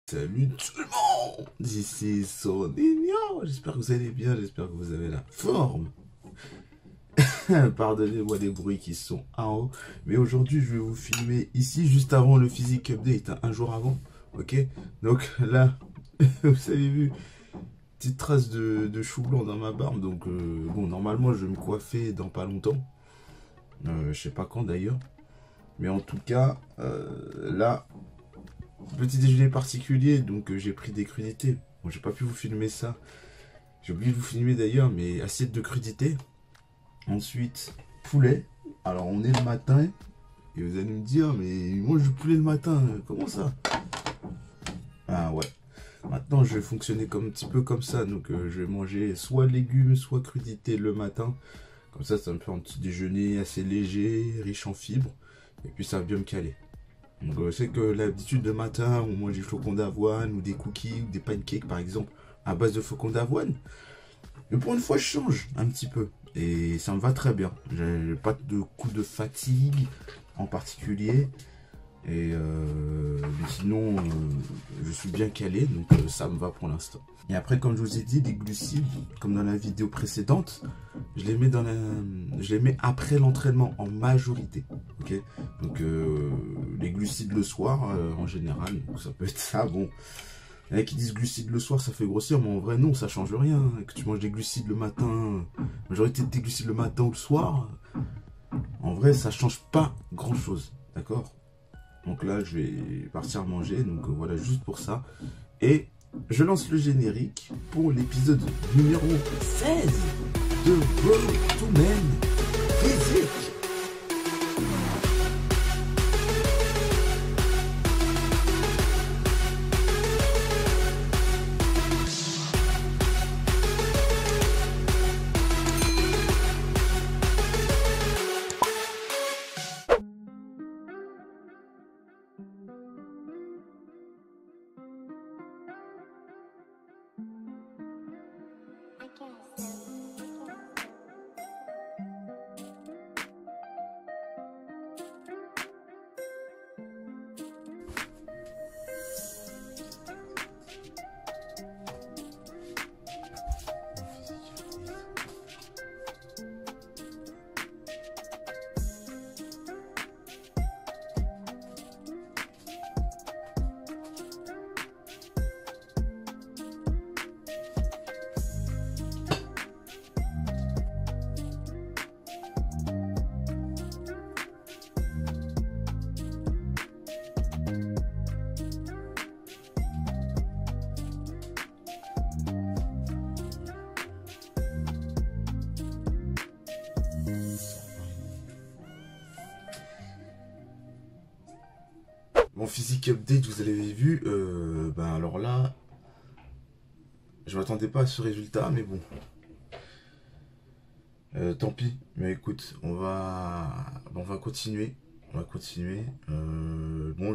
Salut tout le monde, ici Sonigno, j'espère que vous allez bien, j'espère que vous avez la forme. Pardonnez-moi les bruits qui sont en haut, mais aujourd'hui je vais vous filmer ici juste avant le physique update, un jour avant, ok. Donc là, vous avez vu, petite trace de chou blanc dans ma barbe, donc bon, normalement je vais me coiffer dans pas longtemps, je sais pas quand d'ailleurs, mais en tout cas, là... Petit déjeuner particulier, donc j'ai pris des crudités. Bon, j'ai pas pu vous filmer ça. J'ai oublié de vous filmer d'ailleurs, mais assiette de crudités. Ensuite, poulet. Alors on est le matin, et vous allez me dire, mais moi je poulet le matin, comment ça? Ah ouais. Maintenant je vais fonctionner comme un petit peu comme ça, donc je vais manger soit légumes, soit crudités le matin. Comme ça me fait un petit déjeuner assez léger, riche en fibres, et puis ça va bien me caler. Donc je sais que l'habitude de matin, on mange des flocons d'avoine ou des cookies ou des pancakes par exemple à base de flocons d'avoine. Mais pour une fois, je change un petit peu et ça me va très bien. J'ai pas de coup de fatigue en particulier et sinon je suis bien calé, donc ça me va pour l'instant. Et après, comme je vous ai dit, les glucides, comme dans la vidéo précédente, je les mets après l'entraînement en majorité. Ok, donc les glucides le soir en général, donc ça peut être ça. Bon, il y en a qui disent glucides le soir, ça fait grossir, mais en vrai non, ça change rien. Que tu manges des glucides le matin, majorité de tes glucides le matin ou le soir, en vrai ça change pas grand chose, d'accord. Donc là, je vais partir manger, donc voilà, juste pour ça. Et je lance le générique pour l'épisode numéro 16 de Road to Men Physique. Mon physique update, vous l'avez vu, ben alors là, je m'attendais pas à ce résultat, mais bon, tant pis. Mais écoute, on va continuer, bon,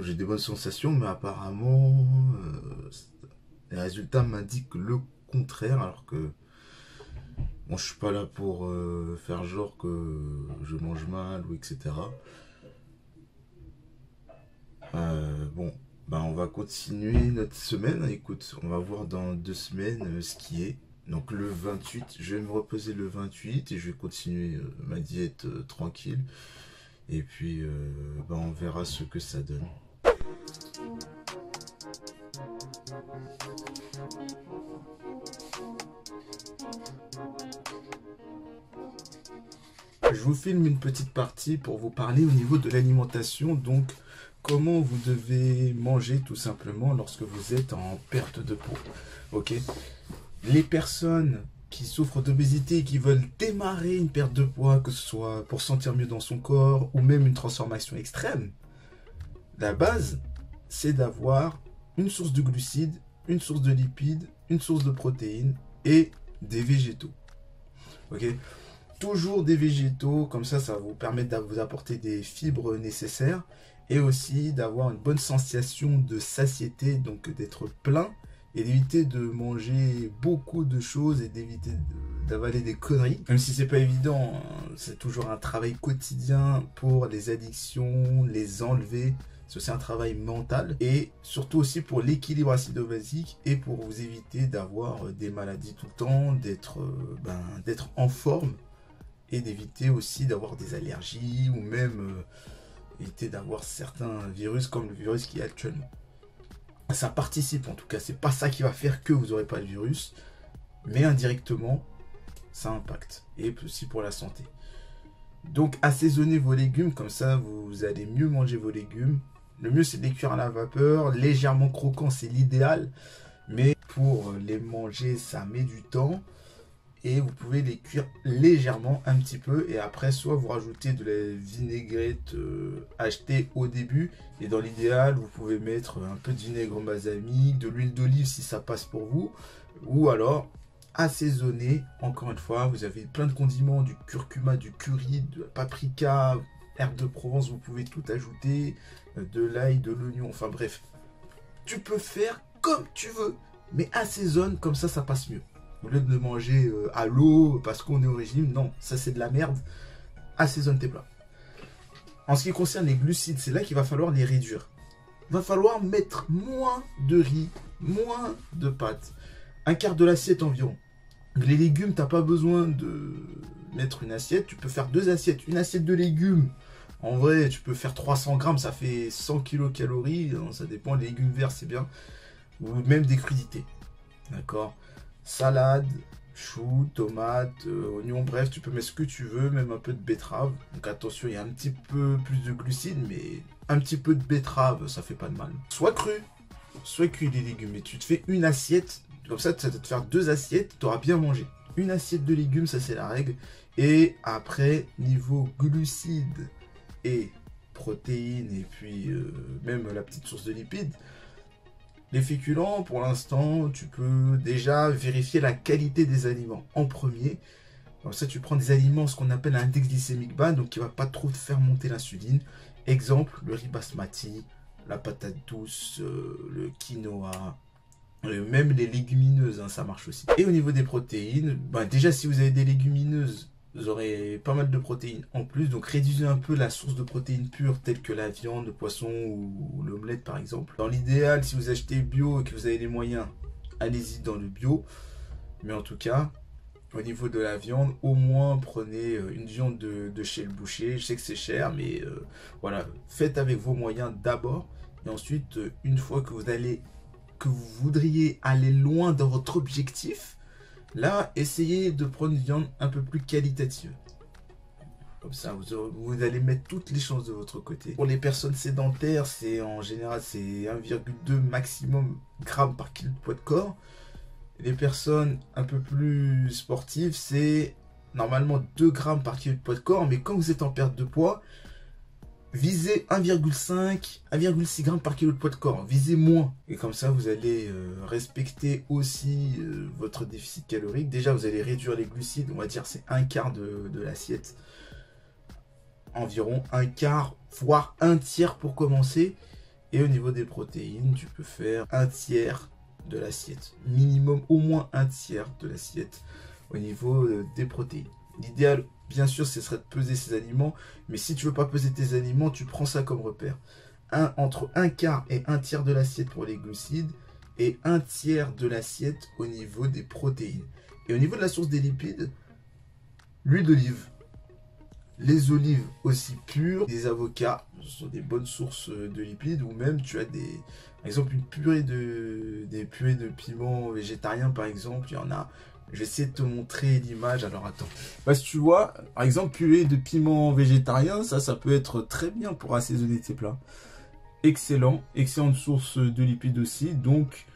j'ai des bonnes sensations, mais apparemment, les résultats m'indiquent le contraire, alors que bon, je suis pas là pour faire genre que je mange mal ou etc. Bon, ben on va continuer notre semaine. Écoute, on va voir dans 2 semaines ce qui est. Donc le 28, je vais me reposer le 28 et je vais continuer ma diète tranquille. Et puis, ben on verra ce que ça donne. Je vous filme une petite partie pour vous parler au niveau de l'alimentation, donc comment vous devez manger tout simplement lorsque vous êtes en perte de poids. Ok, les personnes qui souffrent d'obésité et qui veulent démarrer une perte de poids, que ce soit pour sentir mieux dans son corps ou même une transformation extrême, la base c'est d'avoir une source de glucides, une source de lipides, une source de protéines et des végétaux. Ok, toujours des végétaux, comme ça va vous permettre de vous apporter des fibres nécessaires et aussi d'avoir une bonne sensation de satiété, donc d'être plein et d'éviter de manger beaucoup de choses et d'éviter d'avaler des conneries. Même si c'est pas évident, c'est toujours un travail quotidien pour les addictions, les enlever, C'est aussi un travail mental et surtout aussi pour l'équilibre acido-basique et pour vous éviter d'avoir des maladies tout le temps, d'être en forme et d'éviter aussi d'avoir des allergies ou même éviter d'avoir certains virus comme le virus qui est actuellement. Ça participe en tout cas, c'est pas ça qui va faire que vous n'aurez pas le virus, mais indirectement, ça impacte et aussi pour la santé. Donc assaisonnez vos légumes, comme ça vous allez mieux manger vos légumes. Le mieux c'est de les cuire à la vapeur, légèrement croquant c'est l'idéal, mais pour les manger ça met du temps. Et vous pouvez les cuire légèrement un petit peu et après soit vous rajoutez de la vinaigrette achetée au début et dans l'idéal vous pouvez mettre un peu de vinaigre balsamique, de l'huile d'olive si ça passe pour vous, ou alors assaisonner. Encore une fois, vous avez plein de condiments, du curcuma, du curry, de la paprika, herbe de Provence, vous pouvez tout ajouter, de l'ail, de l'oignon, enfin bref, tu peux faire comme tu veux, mais assaisonne, comme ça passe mieux. Au lieu de le manger à l'eau parce qu'on est au régime, non, ça c'est de la merde. Assaisonne tes plats. En ce qui concerne les glucides, c'est là qu'il va falloir les réduire. Il va falloir mettre moins de riz, moins de pâtes. Un quart de l'assiette environ. Les légumes, tu n'as pas besoin de mettre une assiette. Tu peux faire 2 assiettes. Une assiette de légumes, en vrai, tu peux faire 300 grammes, ça fait 100 kilocalories. Ça dépend, les légumes verts, c'est bien. Ou même des crudités. D'accord ? Salade, choux, tomates, oignons, bref, tu peux mettre ce que tu veux, même un peu de betterave. Donc attention, il y a un petit peu plus de glucides, mais un petit peu de betterave, ça fait pas de mal. Soit cuit les légumes, et tu te fais une assiette, comme ça va te faire 2 assiettes, tu auras bien mangé. Une assiette de légumes, ça c'est la règle. Et après, niveau glucides et protéines, et puis même la petite source de lipides, les féculents, pour l'instant, tu peux déjà vérifier la qualité des aliments en premier. Comme ça, tu prends des aliments, ce qu'on appelle un index glycémique bas, donc qui ne va pas trop te faire monter l'insuline. Exemple, le riz basmati, la patate douce, le quinoa, même les légumineuses, hein, ça marche aussi. Et au niveau des protéines, déjà si vous avez des légumineuses, vous aurez pas mal de protéines en plus, donc réduisez un peu la source de protéines pures telles que la viande, le poisson ou l'omelette par exemple. Dans l'idéal, si vous achetez bio et que vous avez les moyens, allez-y dans le bio. Mais en tout cas, au niveau de la viande, au moins prenez une viande de chez le boucher. Je sais que c'est cher, mais voilà, faites avec vos moyens d'abord. Et ensuite, une fois que vous voudriez aller loin dans votre objectif, là, essayez de prendre une viande un peu plus qualitative. Comme ça, vous allez mettre toutes les chances de votre côté. Pour les personnes sédentaires, en général, c'est 1,2 maximum grammes par kilo de poids de corps. Les personnes un peu plus sportives, c'est normalement 2 grammes par kilo de poids de corps. Mais quand vous êtes en perte de poids, visez 1,5, 1,6 grammes par kilo de poids de corps. Visez moins. Et comme ça, vous allez respecter aussi votre déficit calorique. Déjà, vous allez réduire les glucides. On va dire c'est un quart de l'assiette. Environ un quart, voire un tiers pour commencer. Et au niveau des protéines, tu peux faire un tiers de l'assiette. Minimum au moins un tiers de l'assiette au niveau des protéines. L'idéal, bien sûr, ce serait de peser ces aliments, mais si tu veux pas peser tes aliments, tu prends ça comme repère. Entre un quart et un tiers de l'assiette pour les glucides et un tiers de l'assiette au niveau des protéines. Et au niveau de la source des lipides, l'huile d'olive, les olives aussi pures, des avocats, ce sont des bonnes sources de lipides, ou même tu as par exemple des purées de piments végétariens par exemple, il y en a. Je vais essayer de te montrer l'image. Alors attends. Si tu vois, par exemple, purée de piment végétarien, ça peut être très bien pour assaisonner tes plats. Excellent. Excellente source de lipides aussi. Donc,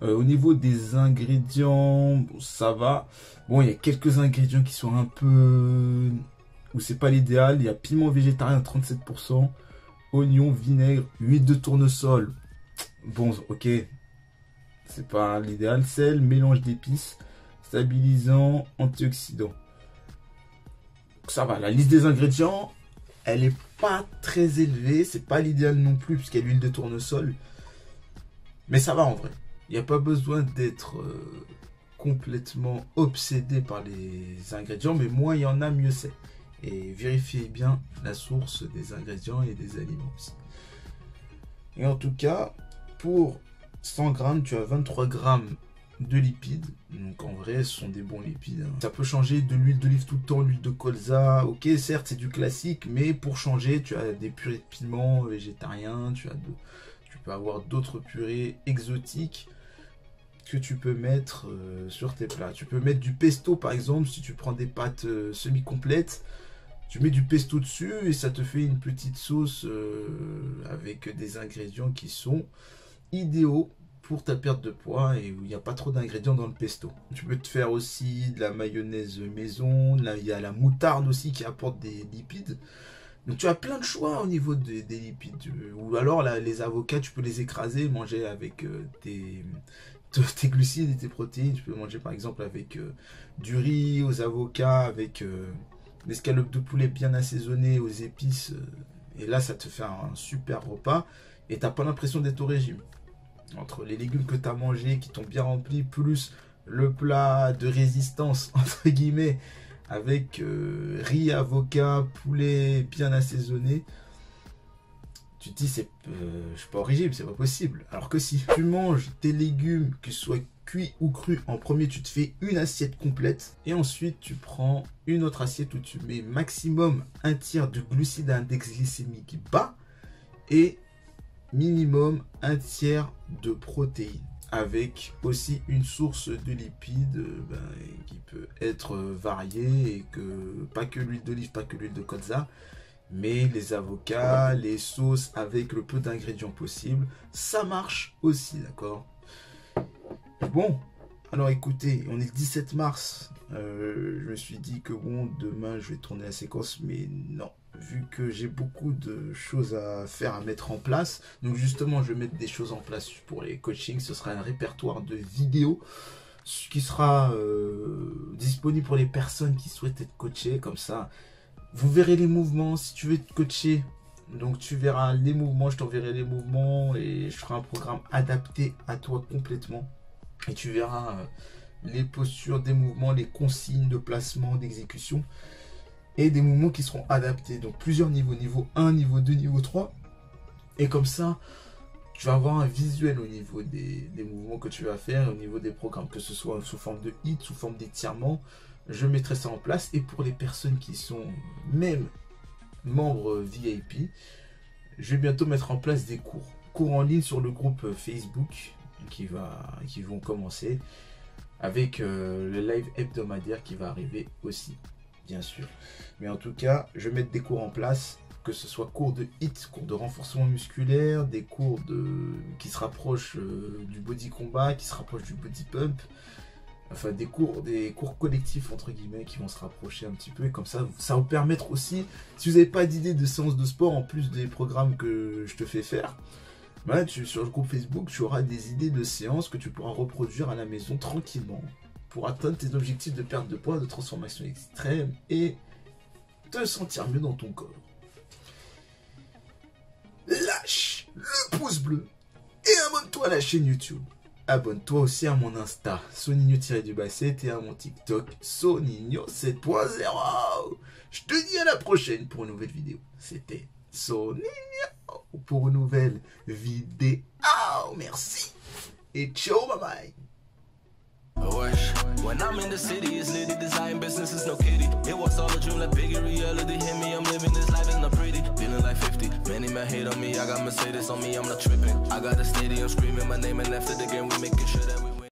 au niveau des ingrédients, bon, ça va. Bon, il y a quelques ingrédients qui sont un peu... où c'est pas l'idéal. Il y a piment végétarien 37%, oignon, vinaigre, huile de tournesol. Bon, ok. C'est pas l'idéal. Sel, mélange d'épices, stabilisant, antioxydant. Ça va, la liste des ingrédients, elle est pas très élevée, c'est pas l'idéal non plus puisqu'il y a l'huile de tournesol, mais ça va en vrai. Il n'y a pas besoin d'être complètement obsédé par les ingrédients, mais moins il y en a, mieux c'est. Et vérifiez bien la source des ingrédients et des aliments aussi. Et en tout cas, pour 100 grammes, tu as 23 grammes de lipides. Donc en vrai, ce sont des bons lipides. Ça peut changer de l'huile d'olive tout le temps, l'huile de colza. Ok, certes, c'est du classique, mais pour changer, tu as des purées de piments végétariens. Tu peux avoir d'autres purées exotiques que tu peux mettre sur tes plats. Tu peux mettre du pesto, par exemple, si tu prends des pâtes semi-complètes. Tu mets du pesto dessus et ça te fait une petite sauce avec des ingrédients qui sont idéaux pour ta perte de poids et où il n'y a pas trop d'ingrédients dans le pesto. Tu peux te faire aussi de la mayonnaise maison, là, il y a la moutarde aussi qui apporte des lipides. Donc tu as plein de choix au niveau des lipides. Ou alors là, les avocats, tu peux les écraser, manger avec tes glucides et tes protéines. Tu peux manger par exemple avec du riz aux avocats, avec des escalopes de poulet bien assaisonnées aux épices. Et là, ça te fait un super repas et tu n'as pas l'impression d'être au régime. Entre les légumes que tu as mangés, qui t'ont bien rempli, plus le plat de résistance, entre guillemets, avec riz, avocat, poulet bien assaisonné, tu te dis, je suis pas au régime, c'est pas possible. Alors que si tu manges tes légumes, que ce soit cuits ou crus, en premier, tu te fais une assiette complète. Et ensuite, tu prends une autre assiette où tu mets maximum un tiers de glucides à index glycémique bas et minimum un tiers de protéines, avec aussi une source de lipides qui peut être variée et que pas que l'huile d'olive, pas que l'huile de colza, mais les avocats, les sauces avec le peu d'ingrédients possibles, ça marche aussi, d'accord? Bon, alors écoutez, on est le 17 mars, je me suis dit que bon, demain je vais tourner la séquence, mais non. Vu que j'ai beaucoup de choses à faire, à mettre en place. Donc justement, je vais mettre des choses en place pour les coachings. Ce sera un répertoire de vidéos qui sera disponible pour les personnes qui souhaitent être coachées. Comme ça, vous verrez les mouvements. Si tu veux être coaché, donc tu verras les mouvements, je t'enverrai les mouvements et je ferai un programme adapté à toi complètement. Et tu verras les postures des mouvements, les consignes de placement, d'exécution. Et des mouvements qui seront adaptés. Donc plusieurs niveaux. Niveau 1, niveau 2, niveau 3. Et comme ça, tu vas avoir un visuel au niveau des mouvements que tu vas faire, au niveau des programmes. Que ce soit sous forme de hit, sous forme d'étirement. Je mettrai ça en place. Et pour les personnes qui sont même membres VIP, je vais bientôt mettre en place des cours. Cours en ligne sur le groupe Facebook qui vont commencer. Avec le live hebdomadaire qui va arriver aussi. Bien sûr. Mais en tout cas, je vais mettre des cours en place, que ce soit cours de HIIT, cours de renforcement musculaire, des cours qui se rapprochent du body combat, qui se rapprochent du body pump. Enfin, des cours collectifs, entre guillemets, qui vont se rapprocher un petit peu. Et comme ça, ça va vous permettre aussi, si vous n'avez pas d'idée de séance de sport, en plus des programmes que je te fais faire, bah, sur le groupe Facebook, tu auras des idées de séances que tu pourras reproduire à la maison tranquillement. Pour atteindre tes objectifs de perte de poids, de transformation extrême et te sentir mieux dans ton corps. Lâche le pouce bleu et abonne-toi à la chaîne YouTube. Abonne-toi aussi à mon Insta, Sonigno-7 et à mon TikTok, Sonigno7.0. Je te dis à la prochaine pour une nouvelle vidéo. C'était Sonigno pour une nouvelle vidéo. Merci et ciao, bye bye. When I'm in the city, it's litty, design business is no kiddie. It was all a dream, like bigger reality hit me. I'm living this life, it's not pretty. Feeling like 50, many men hate on me. I got Mercedes on me, I'm not tripping. I got a stadium screaming my name, and after the game, we making sure.